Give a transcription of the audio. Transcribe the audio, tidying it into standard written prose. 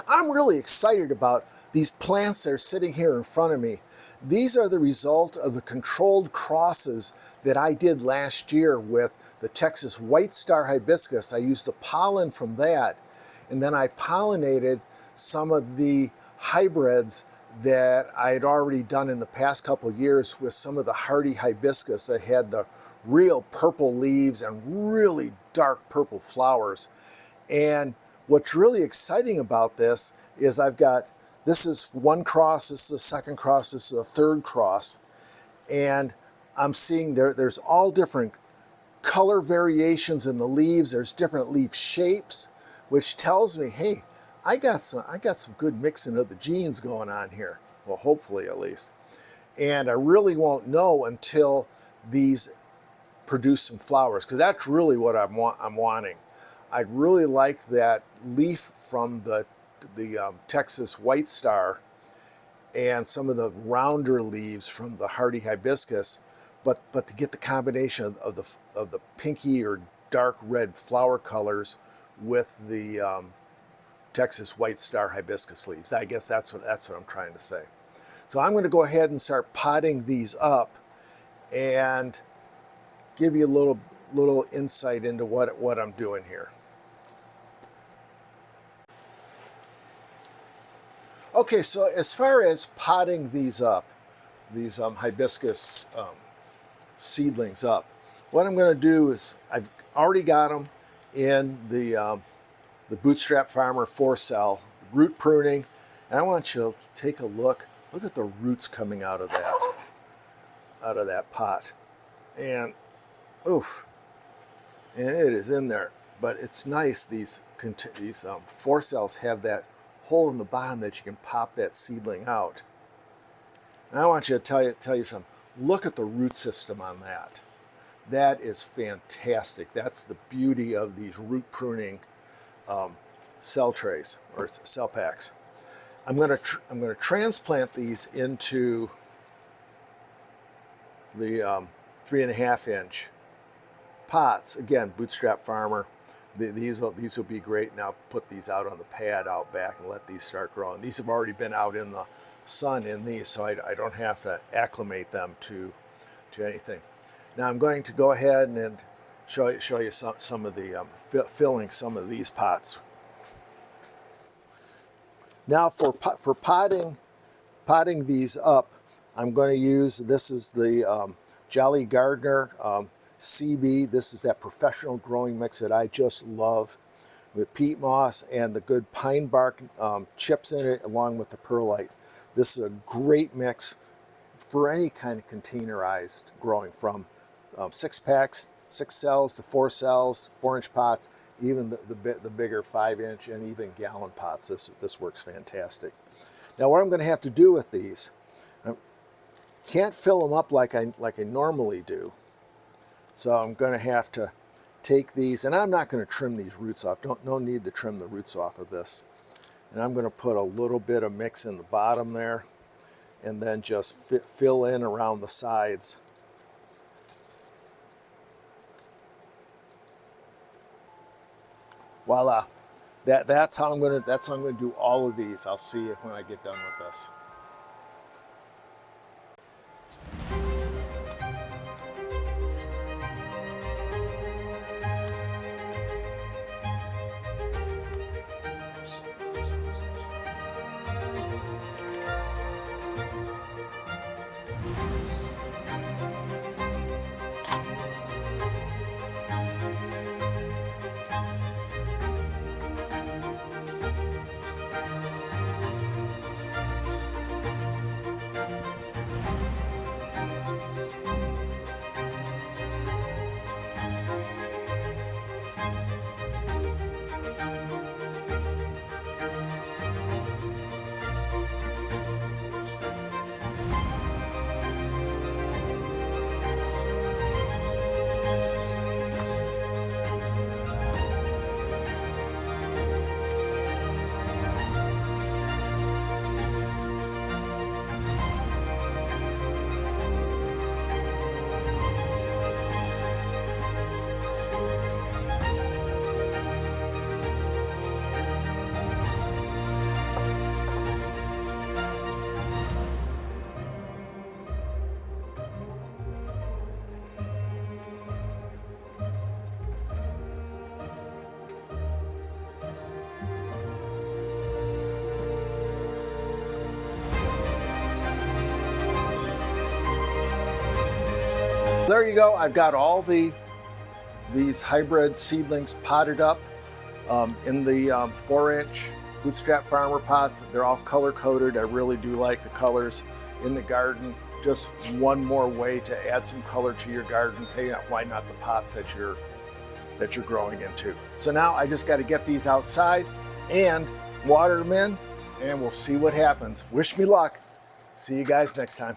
I'm really excited about these plants that are sitting here in front of me. These are the result of the controlled crosses that I did last year with the Texas White Star Hibiscus. I used the pollen from that, and then I pollinated some of the hybrids that I had already done in the past couple years with some of the hardy hibiscus that had the real purple leaves and really dark purple flowers. And what's really exciting about this is this is one cross, this is the second cross, this is the third cross, and I'm seeing there's all different color variations in the leaves. There's different leaf shapes, which tells me, hey, I got some good mixing of the genes going on here. Well, hopefully at least. And I really won't know until these produce some flowers, because that's really what I'm wanting. I'd really like that leaf from the Texas White Star and some of the rounder leaves from the hardy hibiscus, but to get the combination of the pinky or dark red flower colors with the Texas White Star hibiscus leaves. I guess that's what I'm trying to say. So I'm going to go ahead and start potting these up and give you a little insight into what I'm doing here. Okay, so as far as potting these up, these hibiscus seedlings up, what I'm going to do is I've already got them in the Bootstrap Farmer 4-cell root pruning, and I want you to take a look. Look at the roots coming out of that pot, and oof, and it is in there. But it's nice. These 4-cells have that hole in the bottom that you can pop that seedling out. And I want you to tell you something. Look at the root system on that. That is fantastic. That's the beauty of these root pruning cell trays or cell packs. I'm going to transplant these into the 3.5-inch pots. Again, Bootstrap Farmer. These will be great. Now put these out on the pad out back and let these start growing. These have already been out in the sun in these, so I don't have to acclimate them to anything. Now I'm going to go ahead and show you some of the filling some of these pots. Now for potting these up, I'm going to use, this is the Jolly Gardener CB. This is that professional growing mix that I just love, with peat moss and the good pine bark chips in it, along with the perlite. This is a great mix for any kind of containerized growing, from 6-packs, 6 cells to 4 cells, 4-inch pots, even the bigger 5-inch and even gallon pots. This works fantastic. Now what I'm going to have to do with these, I can't fill them up like I normally do. So I'm going to have to take these, and I'm not going to trim these roots off. No need to trim the roots off of this. And I'm going to put a little bit of mix in the bottom there, and then just fill in around the sides. Voila. That's how I'm going to do all of these. I'll see you when I get done with this. There you go. I've got all these hybrid seedlings potted up in the 4-inch bootstrap farmer pots. They're all color coded. I really do like the colors in the garden. Just one more way to add some color to your garden. Hey, why not the pots that you're growing into? So now I just got to get these outside and water them in, and we'll see what happens. Wish me luck. See you guys next time.